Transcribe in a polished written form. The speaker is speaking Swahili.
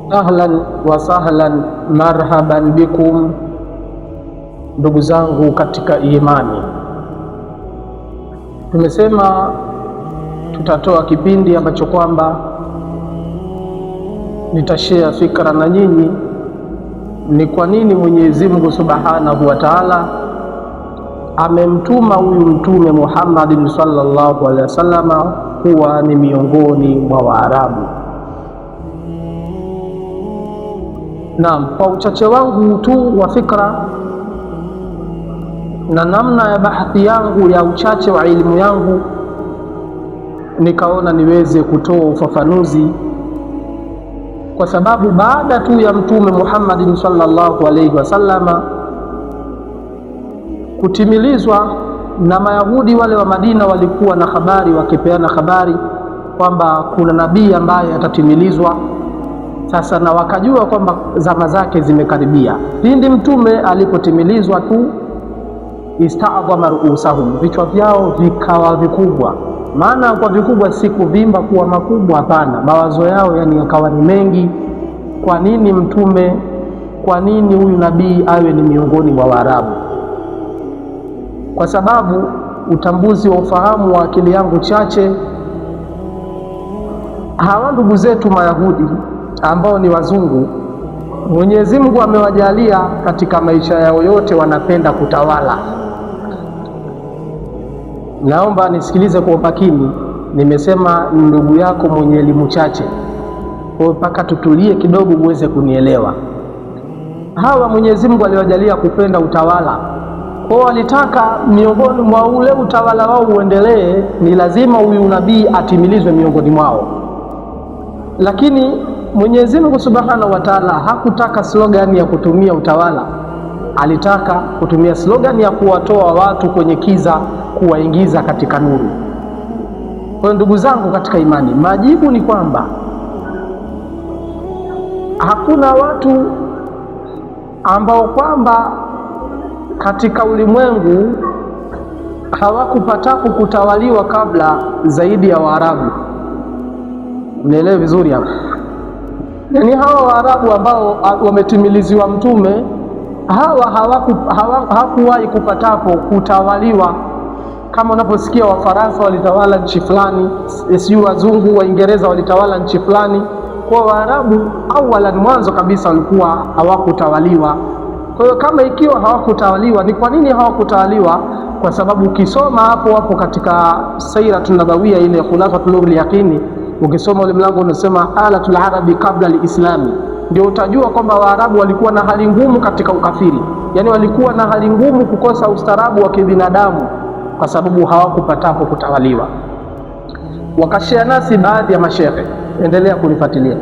Ahlan wa sahlan, marhaban bikum, ndugu zangu katika imani. Tumesema tutatoa kipindi ambacho kwamba nitashare fikra na nyinyi ni kwa nini Mwenyezi Mungu Subhanahu wa Ta'ala amemtuma huyu Mtume Muhammadin sallallahu alaihi wasallam kuwa ni miongoni mwa Waarabu. Naam, kwa uchache wangu tu wa fikra na namna ya bahathi yangu ya uchache wa elimu yangu, nikaona niweze kutoa ufafanuzi, kwa sababu baada tu ya Mtume Muhammadin sallallahu alaihi wasallama kutimilizwa na Mayahudi wale wa Madina, walikuwa na habari, wakipeana habari kwamba kuna nabii ambaye atatimilizwa sasa, na wakajua kwamba zama zake zimekaribia. Pindi mtume alipotimilizwa tu, ista'dhama ruusahum, vichwa vyao vikawa vikubwa. Maana kwa vikubwa si kuvimba kuwa makubwa, hapana, mawazo yao yani yakawa ni mengi. Kwa nini mtume, kwa nini huyu nabii awe ni miongoni mwa Waarabu? Kwa sababu utambuzi wa ufahamu wa akili yangu chache, hawa ndugu zetu Mayahudi ambao ni wazungu, Mwenyezi Mungu amewajalia katika maisha yao yote wanapenda kutawala. Naomba nisikilize kwa umakini, nimesema ndugu yako mwenye elimu chache, kwa mpaka tutulie kidogo uweze kunielewa. Hawa Mwenyezi Mungu aliwajalia kupenda utawala, kwa walitaka miongoni mwa ule utawala wao uendelee, ni lazima huyu nabii atimilizwe miongoni mwao. Lakini Mwenyezi Mungu Subhanahu wa Ta'ala hakutaka slogan ya kutumia utawala, alitaka kutumia slogan ya kuwatoa watu kwenye kiza, kuwaingiza katika nuru. Kwa ndugu zangu katika imani, majibu ni kwamba hakuna watu ambao kwamba katika ulimwengu hawakupata kutawaliwa kabla zaidi ya Waarabu. Mnielewe vizuri hapa. Yaani hawa Waarabu ambao wametimiliziwa mtume, hawa hawakuwahi kupatapo kutawaliwa kama unaposikia Wafaransa walitawala nchi fulani, sio wazungu Waingereza walitawala nchi fulani. Kwa Waarabu awalan, mwanzo kabisa walikuwa hawakutawaliwa. Kwa hiyo kama ikiwa hawakutawaliwa, ni kwa nini hawakutawaliwa? Kwa sababu ukisoma hapo katika Siratul Nabawiyya ile Khulafatul Yaqini, ukisoma ule mlango unasema halatul arabi kabla alislami, ndio utajua kwamba Waarabu walikuwa na hali ngumu katika ukafiri. Yani walikuwa na hali ngumu kukosa ustaarabu wa kibinadamu, kwa sababu hawakupatapo kutawaliwa. Wakashia nasi baadhi ya mashehe, endelea kunifuatilia.